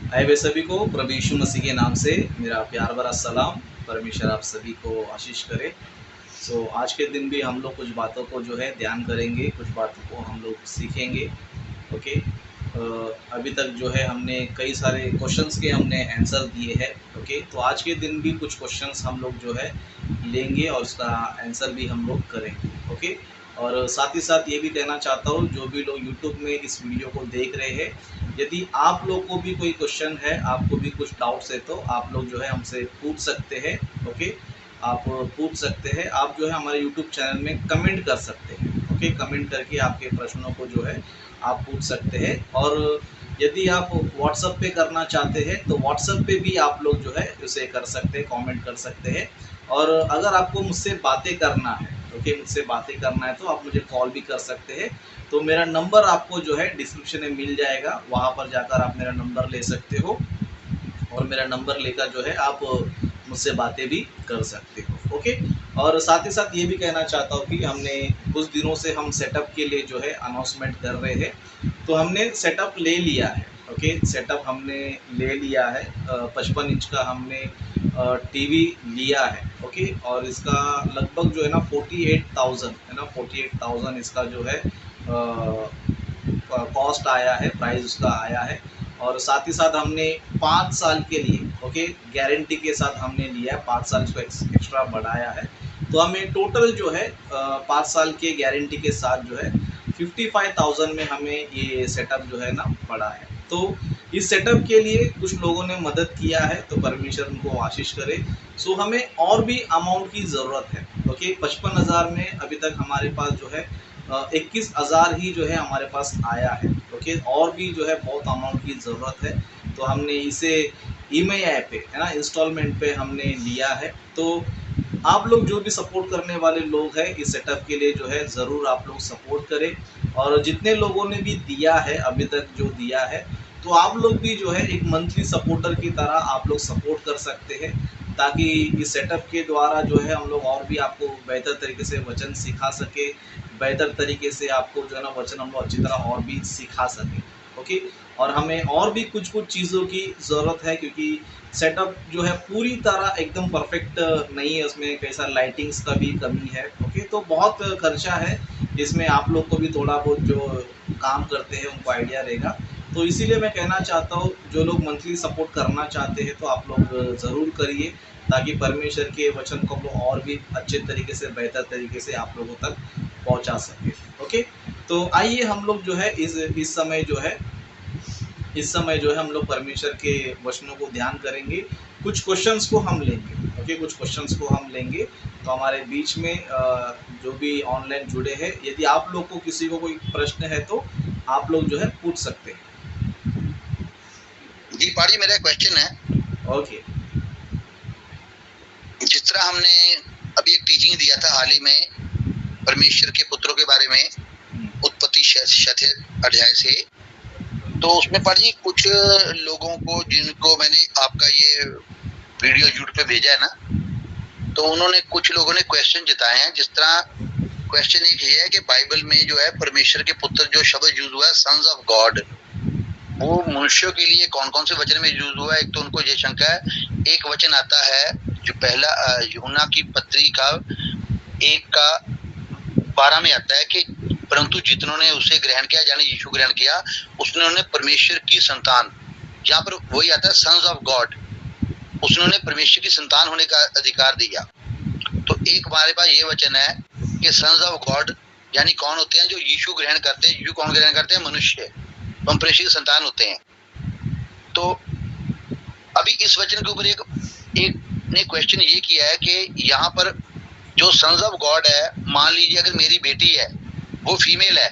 आए वे सभी को प्रभु यीशु मसीह के नाम से मेरा प्यार भरा सलाम। परमेश्वर आप सभी को आशीष करे। आज के दिन भी हम लोग कुछ बातों को जो है ध्यान करेंगे, कुछ बातों को हम लोग सीखेंगे। ओके। अभी तक जो है हमने कई सारे क्वेश्चंस के हमने आंसर दिए हैं। ओके, तो आज के दिन भी कुछ क्वेश्चंस हम लोग जो है लेंगे और उसका आंसर भी हम लोग करेंगे। ओके। और साथ ही साथ ये भी कहना चाहता हूँ, जो भी लोग यूट्यूब में इस वीडियो को देख रहे हैं, यदि आप लोग को भी कोई क्वेश्चन है, आपको भी कुछ डाउट्स है, तो आप लोग जो है हमसे पूछ सकते हैं। ओके, आप पूछ सकते हैं। आप जो है हमारे यूट्यूब चैनल में कमेंट कर सकते हैं। ओके, कमेंट करके आपके प्रश्नों को जो है आप पूछ सकते हैं। और यदि आप व्हाट्सएप पे करना चाहते हैं तो व्हाट्सएप पे भी आप लोग जो है उसे कर सकते हैं, कमेंट कर सकते हैं। और अगर आपको मुझसे बातें करना है, ओके, मुझसे बातें करना है, तो आप मुझे कॉल भी कर सकते हैं। तो मेरा नंबर आपको जो है डिस्क्रिप्शन में मिल जाएगा, वहाँ पर जाकर आप मेरा नंबर ले सकते हो और मेरा नंबर लेकर जो है आप मुझसे बातें भी कर सकते हो। ओके। और साथ ही साथ ये भी कहना चाहता हूँ कि हमने कुछ दिनों से हम सेटअप के लिए जो है अनाउंसमेंट कर रहे हैं, तो हमने सेटअप ले लिया है। ओके, सेटअप हमने ले लिया है। 55 इंच का हमने टीवी लिया है। ओके, और इसका लगभग जो है ना 48,000 है ना, 48,000 इसका जो है कॉस्ट आया है, प्राइस उसका आया है। और साथ ही साथ हमने 5 साल के लिए, ओके, गारंटी के साथ हमने लिया है। 5 साल इसको एक्स्ट्रा बढ़ाया है। तो हमें टोटल जो है 5 साल के गारंटी के साथ जो है 55,000 में हमें ये सेटअप जो है ना पड़ा है। तो इस सेटअप के लिए कुछ लोगों ने मदद किया है, तो परमेश्वर उनको आशीष करे। हमें और भी अमाउंट की ज़रूरत है। ओके, 55,000 में अभी तक हमारे पास जो है 21,000 ही जो है हमारे पास आया है। ओके, और भी जो है बहुत अमाउंट की ज़रूरत है। तो हमने इसे ईएमआई पे है ना, इंस्टॉलमेंट पे हमने लिया है। तो आप लोग जो भी सपोर्ट करने वाले लोग हैं इस सेटअप के लिए जो है ज़रूर आप लोग सपोर्ट करें। और जितने लोगों ने भी दिया है अभी तक जो दिया है, तो आप लोग भी जो है एक मंथली सपोर्टर की तरह आप लोग सपोर्ट कर सकते हैं, ताकि इस सेटअप के द्वारा जो है हम लोग और भी आपको बेहतर तरीके से वचन सिखा सके, बेहतर तरीके से आपको जो है ना वचन हम लोग अच्छी तरह और भी सिखा सकें। ओके। और हमें और भी कुछ कुछ चीज़ों की ज़रूरत है, क्योंकि सेटअप जो है पूरी तरह एकदम परफेक्ट नहीं है, उसमें कई सारे लाइटिंग्स का भी कमी है। ओके, तो बहुत खर्चा है इसमें। आप लोग को भी थोड़ा बहुत जो काम करते हैं उनको आइडिया रहेगा। तो इसीलिए मैं कहना चाहता हूँ, जो लोग मंथली सपोर्ट करना चाहते हैं तो आप लोग ज़रूर करिए, ताकि परमेश्वर के वचन को हम लोग और भी अच्छे तरीके से, बेहतर तरीके से आप लोगों तक पहुंचा सके। ओके। तो आइए हम लोग जो है इस समय जो है हम लोग परमेश्वर के वचनों को ध्यान करेंगे। कुछ क्वेश्चंस को हम लेंगे। ओके, कुछ क्वेश्चंस को हम लेंगे। तो हमारे बीच में जो भी ऑनलाइन जुड़े हैं, यदि आप लोग को किसी को कोई प्रश्न है तो आप लोग जो है पूछ सकते हैं। जी पाजी, मेरा क्वेश्चन है। ओके। जिस तरह हमने अभी एक टीचिंग दिया था हाल ही में परमेश्वर के पुत्रों के बारे में, उत्पत्ति 6 अध्याय से, तो उसमें पाजी कुछ लोगों को, जिनको मैंने आपका ये वीडियो यूट्यूब पे भेजा है ना, तो उन्होंने, कुछ लोगों ने क्वेश्चन जताए हैं। जिस तरह क्वेश्चन एक ये है कि बाइबल में जो है परमेश्वर के पुत्र जो शब्द यूज हुआ है सन्स ऑफ गॉड, वो मनुष्यों के लिए कौन कौन से वचन में यूज हुआ है। एक तो उनको ये शंका है, एक वचन आता है जो पहला यूहन्ना की पत्री का 1:12 में आता है कि परंतु जितनों ने उसे ग्रहण किया, यानी यीशु ग्रहण किया, उसने परमेश्वर की संतान, यहाँ पर वही आता है सन्स ऑफ गॉड, उसने परमेश्वर की संतान होने का अधिकार दिया। तो एक हमारे पास ये वचन है कि सन्स ऑफ गॉड यानी कौन होते हैं, जो यीशु ग्रहण करते हैं। यीशु कौन ग्रहण करते हैं? मनुष्य। हम परमेश्वर की संतान होते हैं। तो अभी इस वचन के ऊपर एक ने क्वेश्चन ये किया है कि यहाँ पर जो सन्स ऑफ गॉड है, मान लीजिए अगर मेरी बेटी है, वो फीमेल है,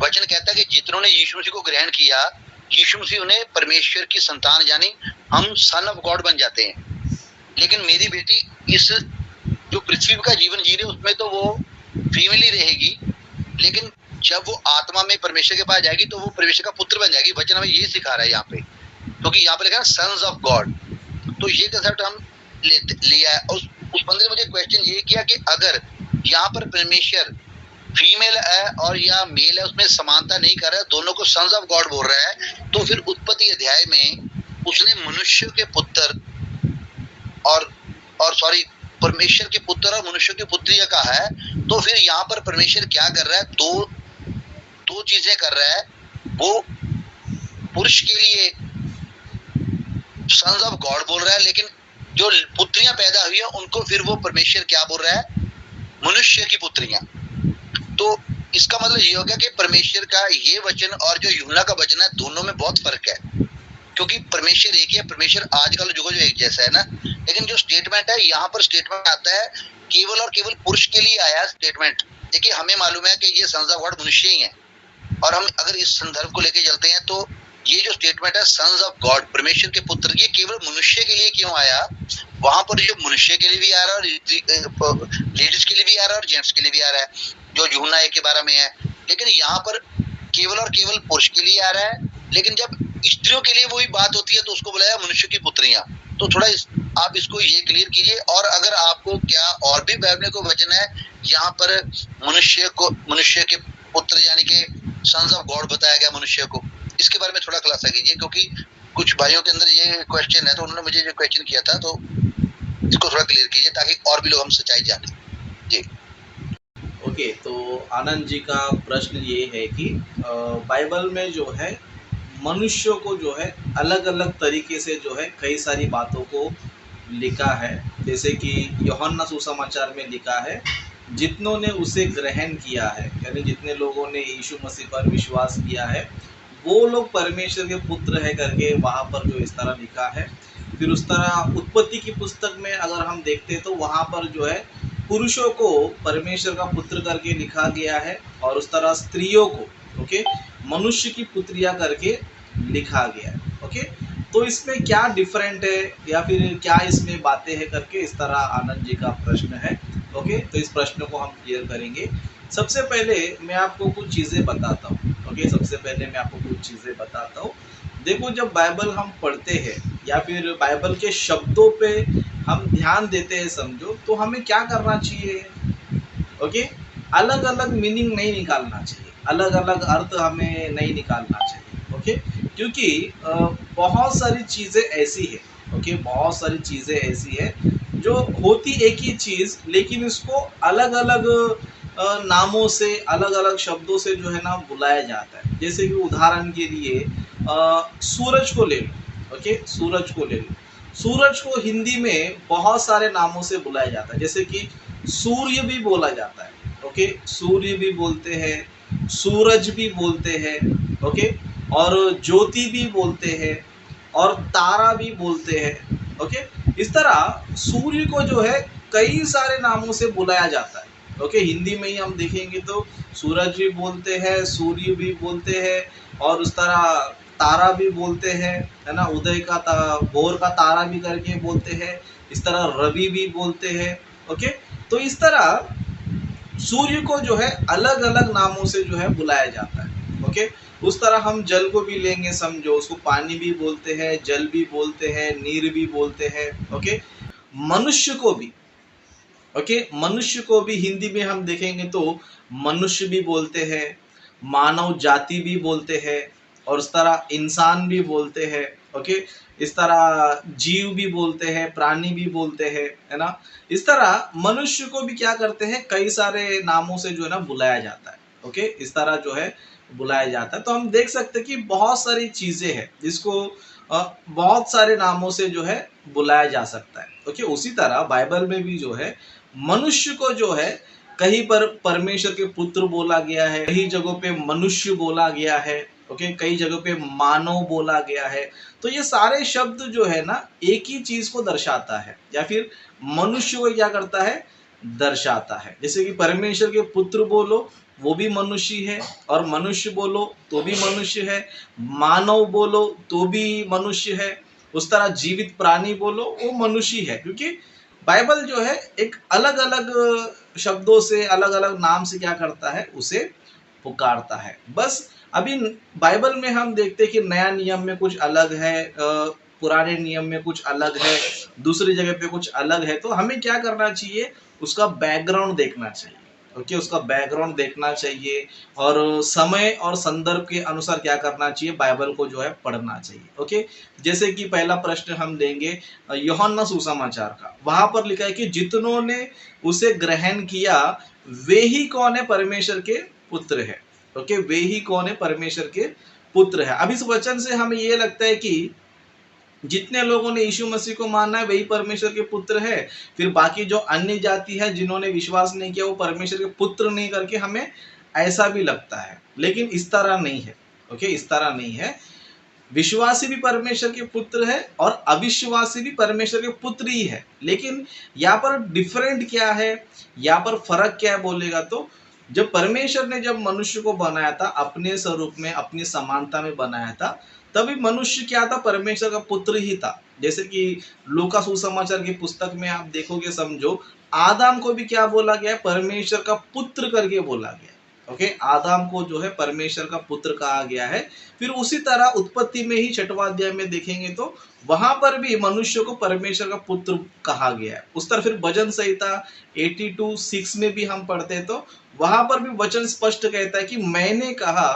वचन कहता है कि जितनों ने यीशु मसीह को ग्रहण किया, यीशु मसीह उन्हें परमेश्वर की संतान, यानी हम सन ऑफ गॉड बन जाते हैं। लेकिन मेरी बेटी इस जो पृथ्वी का जीवन जी रही है उसमें तो वो फीमेल ही रहेगी, लेकिन जब वो आत्मा में परमेश्वर के पास जाएगी तो वो परमेश्वर का पुत्र बन जाएगी। वचन हमें ये सिखा रहा है यहाँ पे, क्योंकि यहाँ पे लिखा है सन्स ऑफ गॉड। तो ये कंसेप्ट हम लिया है। उस बंदे ने मुझे क्वेश्चन ये किया कि अगर यहाँ पर परमेश्वर फीमेल है और या मेल है, उसमें समानता नहीं कर रहा है, दोनों को सन्स ऑफ गॉड बोल रहा है, तो फिर उत्पत्ति अध्याय में उसने मनुष्य के पुत्र और सॉरी परमेश्वर के पुत्र और मनुष्य की पुत्री कहा है, तो फिर यहाँ पर परमेश्वर क्या कर रहा है? दो चीजें कर रहा है। वो पुरुष के लिए सन्स ऑफ गॉड बोल रहा है, लेकिन जो पुत्रियां पैदा हुई है उनको फिर वो परमेश्वर क्या बोल रहा है? मनुष्य की पुत्रियां। तो इसका मतलब ये हो गया कि परमेश्वर का ये वचन और जो यूहन्ना का वचन है, दोनों में बहुत फर्क है, क्योंकि परमेश्वर एक ही है। परमेश्वर आजकल जुगो जो एक जैसा है ना, लेकिन जो स्टेटमेंट है यहाँ पर स्टेटमेंट आता है केवल और केवल पुरुष के लिए आया स्टेटमेंट। देखिए, हमें मालूम है कि ये सन्स ऑफ गॉड मनुष्य ही है, और हम अगर इस संदर्भ को लेके चलते हैं तो ये जो स्टेटमेंट है सन्स ऑफ गॉड, परमेश्वर के पुत्र, ये केवल मनुष्य के लिए क्यों आया? वहां पर जो मनुष्य के लिए भी आ रहा है और लेडीज के लिए भी आ रहा है और जेंट्स के लिए भी आ रहा है, जो यूहन्ना 1 के 12 में है। लेकिन यहाँ पर केवल और केवल पुरुष के लिए आ रहा है, लेकिन जब स्त्रियों के लिए वही बात होती है तो उसको बुलाया मनुष्य की पुत्रियां। तो थोड़ा आप इसको ये क्लियर कीजिए। और अगर आपको क्या और भी बाइबल को वचन है यहाँ पर मनुष्य के पुत्र यानी कि सन्स ऑफ गॉड बताया गया मनुष्य को, इसके बारे में थोड़ा खुलासा कीजिए, क्योंकि कुछ भाइयों के अंदर ये क्वेश्चन है, तो उन्होंने मुझे जो क्वेश्चन किया था, तो इसको थोड़ा क्लियर कीजिए ताकि और भी लोग हम सच्चाई जाने। जी ओके, तो आनंद जी का प्रश्न ये है कि बाइबल में जो है मनुष्य को जो है अलग अलग तरीके से जो है कई सारी बातों को लिखा है। जैसे कि यूहन्ना सुसमाचार में लिखा है, जितनों ने उसे ग्रहण किया है, यानी जितने लोगों ने यीशु मसीह पर विश्वास किया है वो लोग परमेश्वर के पुत्र है करके वहाँ पर जो इस तरह लिखा है। फिर उस तरह उत्पत्ति की पुस्तक में अगर हम देखते तो वहाँ पर जो है पुरुषों को परमेश्वर का पुत्र करके लिखा गया है, और उस तरह स्त्रियों को ओके मनुष्य की पुत्रियां करके लिखा गया है। ओके, तो इसमें क्या डिफरेंट है या फिर क्या इसमें बातें हैं करके इस तरह आनंद जी का प्रश्न है। ओके, तो इस प्रश्न को हम क्लियर करेंगे। सबसे पहले मैं आपको कुछ चीज़ें बताता हूँ। ओके, सबसे पहले मैं आपको कुछ चीज़ें बताता हूँ। देखो, जब बाइबल हम पढ़ते हैं या फिर बाइबल के शब्दों पे हम ध्यान देते हैं समझो, तो हमें क्या करना चाहिए? ओके, अलग अलग मीनिंग नहीं निकालना चाहिए, अलग अलग अर्थ हमें नहीं निकालना चाहिए। ओके, क्योंकि बहुत सारी चीज़ें ऐसी है, ओके, बहुत सारी चीज़ें ऐसी है जो होती एक ही चीज़, लेकिन इसको अलग अलग नामों से, अलग अलग शब्दों से जो है ना बुलाया जाता है। जैसे कि उदाहरण के लिए सूरज को ले लो। ओके, सूरज को ले लो। सूरज को हिंदी में बहुत सारे नामों से बुलाया जाता है, जैसे कि सूर्य भी बोला जाता है। ओके, सूर्य भी बोलते हैं, सूरज भी बोलते हैं। ओके, और ज्योति भी बोलते हैं, और तारा भी बोलते हैं। ओके, इस तरह सूर्य को जो है कई सारे नामों से बुलाया जाता है। ओके, हिंदी में ही हम देखेंगे तो सूरज भी बोलते हैं, सूर्य भी बोलते हैं, और उस तरह तारा भी बोलते हैं, है ना, उदय का भोर का तारा भी करके बोलते हैं, इस तरह रवि भी बोलते हैं। ओके, तो इस तरह सूर्य को जो है अलग अलग नामों से जो है बुलाया जाता है। ओके, उस तरह हम जल को भी लेंगे समझो, उसको पानी भी बोलते हैं, जल भी बोलते हैं, नीर भी बोलते हैं। ओके, मनुष्य को भी, ओके, मनुष्य को भी हिंदी में हम देखेंगे तो मनुष्य भी बोलते हैं, मानव जाति भी बोलते हैं, और इस तरह इंसान भी बोलते हैं। ओके, इस तरह जीव भी बोलते हैं, प्राणी भी बोलते हैं, है ना। इस तरह मनुष्य को भी क्या करते हैं, कई सारे नामों से जो है ना बुलाया जाता है। ओके, इस तरह जो है बुलाया जाता है। तो हम देख सकते हैं कि बहुत सारी चीज़ें हैं जिसको बहुत सारे नामों से जो है बुलाया जा सकता है। ओके, उसी तरह बाइबल में भी जो है मनुष्य को जो है कहीं पर परमेश्वर के पुत्र बोला गया है, कई जगहों पे मनुष्य बोला गया है। ओके, कई जगह पे मानव बोला गया है। तो ये सारे शब्द जो है ना एक ही चीज को दर्शाता है, या फिर मनुष्य को क्या करता है, दर्शाता है। जैसे कि परमेश्वर के पुत्र बोलो वो भी मनुष्य है, और मनुष्य बोलो तो भी मनुष्य है, मानव बोलो तो भी मनुष्य है, उस तरह जीवित प्राणी बोलो वो मनुष्य है। क्योंकि बाइबल जो है एक अलग अलग शब्दों से, अलग अलग नाम से क्या करता है, उसे पुकारता है। बस अभी बाइबल में हम देखते हैं कि नया नियम में कुछ अलग है, पुराने नियम में कुछ अलग है, दूसरी जगह पे कुछ अलग है। तो हमें क्या करना चाहिए, उसका बैकग्राउंड देखना चाहिए। ओके, उसका बैकग्राउंड देखना चाहिए और समय और संदर्भ के अनुसार क्या करना चाहिए, बाइबल को जो है पढ़ना चाहिए। ओके, जैसे कि पहला प्रश्न हम देंगे यूहन्ना सुसमाचार का, वहां पर लिखा है कि जितनों ने उसे ग्रहण किया वे ही कौन है, परमेश्वर के पुत्र है। ओके, वे ही कौन है, परमेश्वर के पुत्र है। अब इस वचन से हमें ये लगता है कि जितने लोगों ने यीशु मसीह को माना है वही परमेश्वर के पुत्र है, फिर बाकी जो अन्य जाति है जिन्होंने विश्वास नहीं किया वो परमेश्वर के पुत्र नहीं, करके हमें ऐसा भी लगता है। लेकिन इस तरह नहीं है। ओके, इस तरह नहीं है। विश्वासी भी परमेश्वर के पुत्र है और अविश्वासी भी परमेश्वर के पुत्र ही है। लेकिन यहाँ पर डिफरेंट क्या है, यहाँ पर फर्क क्या है बोलेगा तो, जब परमेश्वर ने जब मनुष्य को बनाया था, अपने स्वरूप में अपनी समानता में बनाया था, तभी मनुष्य क्या था, परमेश्वर का पुत्र ही था। जैसे कि लूका सुसमाचार की पुस्तक में आप देखोगे, समझो आदम को भी क्या बोला गया है, परमेश्वर का पुत्र करके बोला गया। ओके, आदम को जो है परमेश्वर का पुत्र कहा गया है। फिर उसी तरह उत्पत्ति में ही 6वां अध्याय में देखेंगे तो वहां पर भी मनुष्य को परमेश्वर का पुत्र कहा गया है। उस तरह फिर भजन संहिता 82:6 में भी हम पढ़ते हैं तो वहां पर भी वचन स्पष्ट कहता है कि मैंने कहा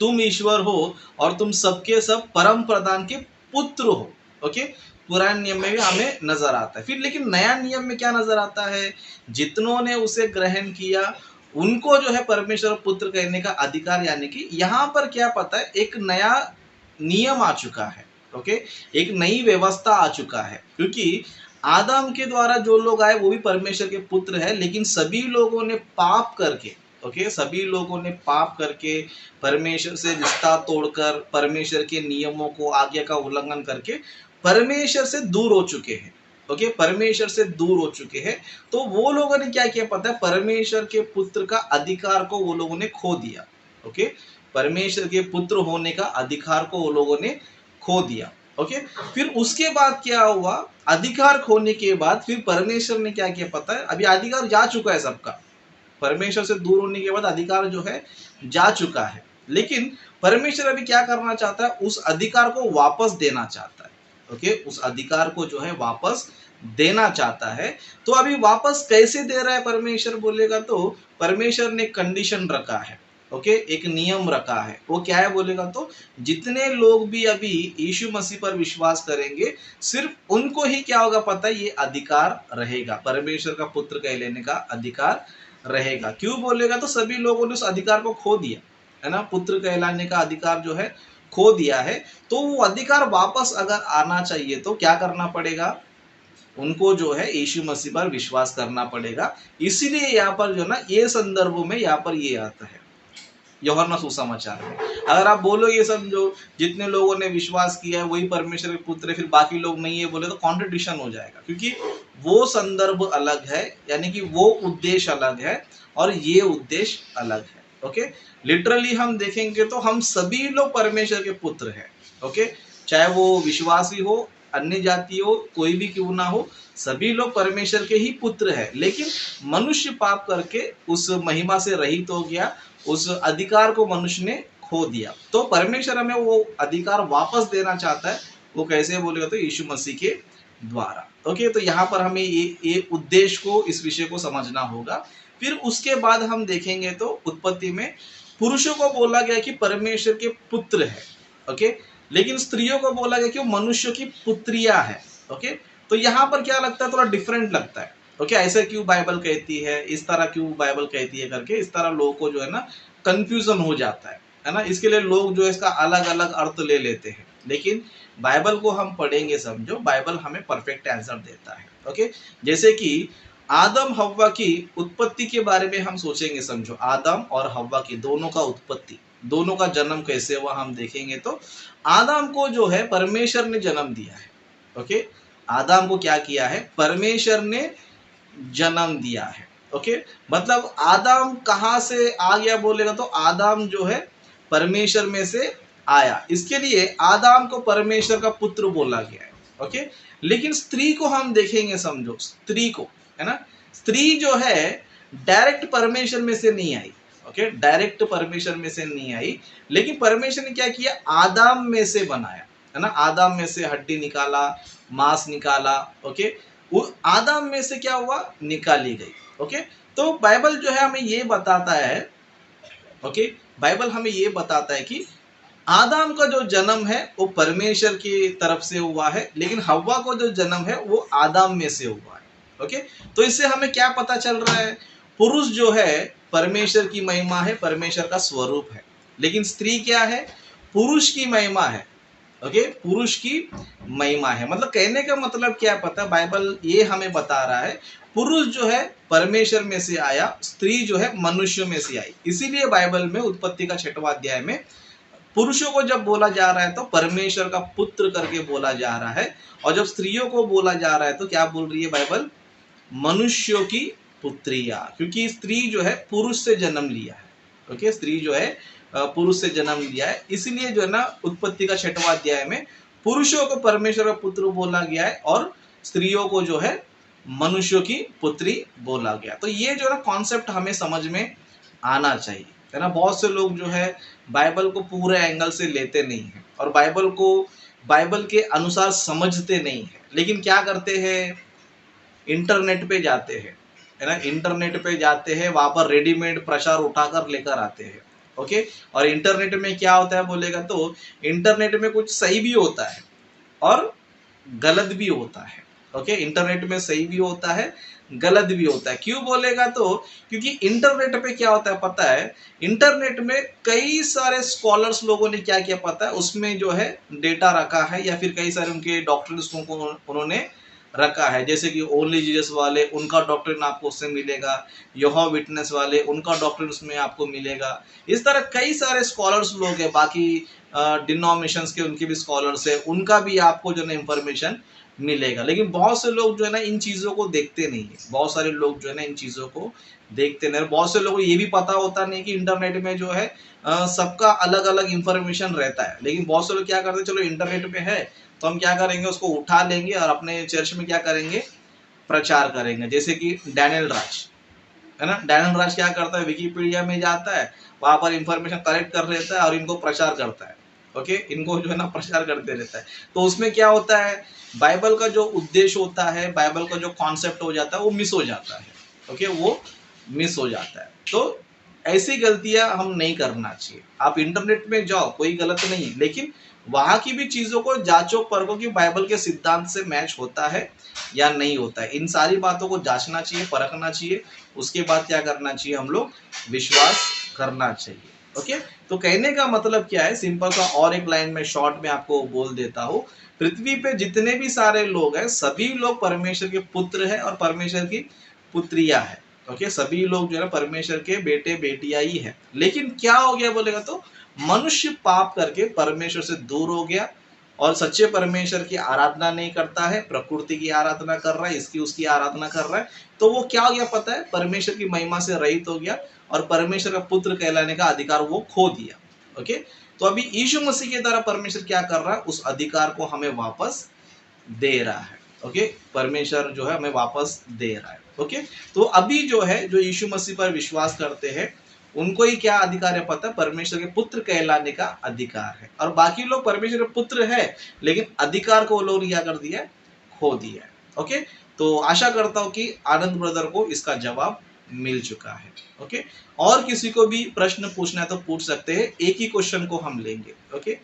तुम ईश्वर हो और तुम सबके सब परम प्रधान के पुत्र हो। ओके, पुराने नियम में भी हमें नजर आता है। फिर लेकिन नया नियम में क्या नजर आता है, जितनों ने उसे ग्रहण किया उनको जो है परमेश्वर पुत्र कहने का अधिकार, यानी कि यहाँ पर क्या पता है, एक नया नियम आ चुका है। ओके, एक नई व्यवस्था आ चुका है, क्योंकि आदम के द्वारा जो लोग आए वो भी परमेश्वर के पुत्र है, लेकिन सभी लोगों ने पाप करके, ओके, सभी लोगों ने पाप करके परमेश्वर से रिश्ता तोड़कर परमेश्वर के नियमों को, आज्ञा का उल्लंघन करके परमेश्वर से दूर हो चुके हैं। ओके, परमेश्वर से दूर हो चुके हैं। तो वो लोगों ने क्या किया पता है, परमेश्वर के पुत्र का अधिकार को वो लोगों ने खो दिया। ओके, परमेश्वर के पुत्र होने का अधिकार को वो लोगों ने खो दिया। ओके, फिर उसके बाद क्या हुआ, अधिकार खोने के बाद फिर परमेश्वर ने क्या किया पता है, अभी अधिकार जा चुका है सबका, परमेश्वर से दूर होने के बाद अधिकार जो है जा चुका है। लेकिन परमेश्वर अभी क्या करना चाहता है, उस अधिकार को वापस देना चाहता है। ओके, उस अधिकार को जो है वापस देना चाहता है। तो अभी वापस कैसे दे रहा है परमेश्वर बोलेगा तो, परमेश्वर ने कंडीशन रखा है। ओके, एक नियम रखा है। वो क्या है बोलेगा तो, जितने लोग भी अभी यीशु मसीह पर विश्वास करेंगे सिर्फ उनको ही क्या होगा पता है, ये अधिकार रहेगा, परमेश्वर का पुत्र कह लेने का अधिकार रहेगा। क्यों बोलेगा तो, सभी लोगों ने उस अधिकार को खो दिया है ना, पुत्र कहलाने का अधिकार जो है खो दिया है। तो वो अधिकार वापस अगर आना चाहिए तो क्या करना पड़ेगा, उनको जो है यीशु मसीह पर विश्वास करना पड़ेगा। इसीलिए यहाँ पर जो ना ये संदर्भ में यहाँ पर ये आता है यूहन्ना सुसमाचार में। अगर आप बोलो ये सब जो जितने लोगों ने विश्वास किया है वही परमेश्वर के पुत्र है, फिर बाकी लोग नहीं है बोले तो कॉन्ट्रडिक्शन हो जाएगा, क्योंकि वो संदर्भ अलग है, यानी कि वो उद्देश्य अलग है और ये उद्देश्य अलग है। ओके, लिटरली हम देखेंगे तो हम सभी लोग परमेश्वर के पुत्र हैं। ओके, चाहे वो विश्वासी हो, अन्य जाति हो, कोई भी क्यों ना हो, सभी लोग परमेश्वर के ही पुत्र है। लेकिन मनुष्य पाप करके उस महिमा से रहित हो गया, उस अधिकार को मनुष्य ने खो दिया। तो परमेश्वर हमें वो अधिकार वापस देना चाहता है। वो कैसे बोलेगा तो, यीशु मसीह के द्वारा। ओके, तो यहाँ पर हमें ये उद्देश्य को, इस विषय को समझना होगा। फिर उसके बाद हम देखेंगे तो उत्पत्ति में पुरुषों को बोला गया कि परमेश्वर के पुत्र है। ओके, लेकिन स्त्रियों को बोला गया कि वो मनुष्य की पुत्रियां है। ओके, तो यहाँ पर क्या लगता है, थोड़ा डिफरेंट लगता है। ओके, ऐसे क्यों बाइबल कहती है, इस तरह क्यों बाइबल कहती है करके, इस तरह लोगों को जो है ना कंफ्यूजन हो जाता है ना। इसके लिए लोग जो है इसका अलग अलग अर्थ ले लेते हैं। लेकिन बाइबल को हम पढ़ेंगे, समझो बाइबल हमें परफेक्ट आंसर देता है। ओके, जैसे कि आदम हव्वा की उत्पत्ति के बारे में हम सोचेंगे, समझो आदम और हव्वा की दोनों का उत्पत्ति, दोनों का जन्म कैसे हुआ हम देखेंगे तो आदम को जो है परमेश्वर ने जन्म दिया है। ओके, आदम को क्या किया है, परमेश्वर ने जन्म दिया है। ओके, मतलब आदम कहाँ से आ गया बोलेगा तो, आदम जो है परमेश्वर में से आया, इसके लिए आदम को परमेश्वर का पुत्र बोला गया है। ओके, लेकिन स्त्री को हम देखेंगे, समझो स्त्री को, है ना, स्त्री जो है डायरेक्ट परमेश्वर में से नहीं आई। ओके, डायरेक्ट परमेश्वर में से नहीं आई, लेकिन परमेश्वर ने क्या किया, आदम में से बनाया, है ना, आदम में से हड्डी निकाला, मांस निकाला। ओके, वो आदम में से क्या हुआ, निकाली गई। ओके, तो बाइबल जो है हमें ये बताता है, ओके, बाइबल हमें ये बताता है कि आदम का जो जन्म है वो परमेश्वर की तरफ से हुआ है, लेकिन हव्वा को जो जन्म है वो आदम में से हुआ है। ओके, तो इससे हमें क्या पता चल रहा है? पुरुष जो है परमेश्वर की महिमा है, परमेश्वर का स्वरूप है, लेकिन स्त्री क्या है? पुरुष की महिमा है। ओके, पुरुष की महिमा है। मतलब कहने का मतलब क्या पता, बाइबल ये हमें बता रहा है पुरुष जो है परमेश्वर में से आया, स्त्री जो है मनुष्य में से आई। इसीलिए बाइबल में उत्पत्ति का 6वां अध्याय में पुरुषों को जब बोला जा रहा है तो परमेश्वर का पुत्र करके बोला जा रहा है, और जब स्त्रियों को बोला जा रहा है तो क्या बोल रही है बाइबल? मनुष्यों की पुत्रिया, क्योंकि स्त्री जो है पुरुष से जन्म लिया है। ओके, स्त्री जो है पुरुष से जन्म लिया है, इसलिए जो है ना उत्पत्ति का 6वां अध्याय में पुरुषों को परमेश्वर का पुत्र बोला गया है और स्त्रियों को जो है मनुष्यों की पुत्री बोला गया। तो ये जो है कॉन्सेप्ट हमें समझ में आना चाहिए, है ना। बहुत से लोग जो है बाइबल को पूरे एंगल से लेते नहीं है और बाइबल को बाइबल के अनुसार समझते नहीं है, लेकिन क्या करते हैं? इंटरनेट पे जाते हैं, है ना, इंटरनेट पे जाते हैं, वहां पर रेडीमेड प्रचार उठाकर लेकर आते हैं। ओके, और इंटरनेट में क्या होता है बोलेगा तो इंटरनेट में कुछ सही भी होता है और गलत भी होता है। ओके, इंटरनेट में सही भी होता है, गलत भी होता है। क्यों बोलेगा तो क्योंकि इंटरनेट पे क्या होता है पता है? इंटरनेट में कई सारे स्कॉलर्स लोगों ने क्या किया पता है, उसमें जो है डेटा रखा है, या फिर कई सारे उनके डॉक्टर्स को उन्होंने रखा है। जैसे कि ओनली जीसस वाले, उनका डॉक्ट्रिन आपको उससे मिलेगा, यहोवा विटनेस वाले, उनका डॉक्ट्रिन उसमें आपको मिलेगा। इस तरह कई सारे स्कॉलर्स लोग हैं, बाकी डिनोमिनेशंस के उनके भी स्कॉलर्स है, उनका भी आपको जो है इंफॉर्मेशन मिलेगा। लेकिन बहुत से लोग जो है ना इन चीज़ों को देखते नहीं है, बहुत सारे लोग जो है ना इन चीज़ों को देखते नहीं। बहुत से लोगों को ये भी पता होता नहीं कि इंटरनेट में जो है सबका अलग अलग इंफॉर्मेशन रहता है। लेकिन बहुत से लोग क्या करते हैं, चलो इंटरनेट पे है तो हम क्या करेंगे, उसको उठा लेंगे और अपने चर्च में क्या करेंगे, प्रचार करेंगे। जैसे कि डैनियल राज, है ना, डैनियल राज क्या करता है, विकिपीडिया में जाता है, वहां पर इंफॉर्मेशन कलेक्ट कर लेता है और इनको प्रचार करता है। ओके, इनको जो है ना प्रचार करते रहता है। तो उसमें क्या होता है, बाइबल का जो उद्देश्य होता है, बाइबल का जो कॉन्सेप्ट हो जाता है वो मिस हो जाता है। ओके, वो मिस हो जाता है। तो ऐसी गलतियां हम नहीं करना चाहिए। आप इंटरनेट में जाओ, कोई गलत नहीं, लेकिन वहां की भी चीजों को जांचो परखो कि बाइबल के सिद्धांत से मैच होता है या नहीं होता है। इन सारी बातों को जांचना चाहिए, परखना चाहिए, उसके बाद क्या करना चाहिए, हम लोग विश्वास करना चाहिए। ओके, तो कहने का मतलब क्या है, सिंपल सा और एक लाइन में शॉर्ट में आपको बोल देता हूँ। पृथ्वी पे जितने भी सारे लोग हैं, सभी लोग परमेश्वर के पुत्र हैं और परमेश्वर की पुत्रियां हैं। ओके, सभी लोग जो है परमेश्वर के बेटे बेटियां ही है। लेकिन क्या हो गया बोलेगा तो मनुष्य पाप करके परमेश्वर से दूर हो गया और सच्चे परमेश्वर की आराधना नहीं करता है, प्रकृति की आराधना कर रहा है, इसकी उसकी आराधना कर रहा है। तो वो क्या हो गया पता है, परमेश्वर की महिमा से रहित हो गया और परमेश्वर का पुत्र कहलाने का अधिकार वो खो दिया। ओके, तो अभी यीशु मसीह के द्वारा परमेश्वर क्या कर रहा है, उस अधिकार को हमें वापस दे रहा है। ओके, परमेश्वर जो है हमें वापस दे रहा है। ओके, तो अभी जो है जो यीशु मसीह पर विश्वास करते हैं उनको ही क्या अधिकार है पता है, परमेश्वर के पुत्र कहलाने का अधिकार है। और बाकी लोग परमेश्वर के पुत्र है लेकिन अधिकार को वो लोग ने क्या कर दिया है, खो दिया है। ओके, तो आशा करता हूं कि आनंद ब्रदर को इसका जवाब मिल चुका है। ओके, और किसी को भी प्रश्न पूछना है तो पूछ सकते हैं, एक ही क्वेश्चन को हम लेंगे। ओके।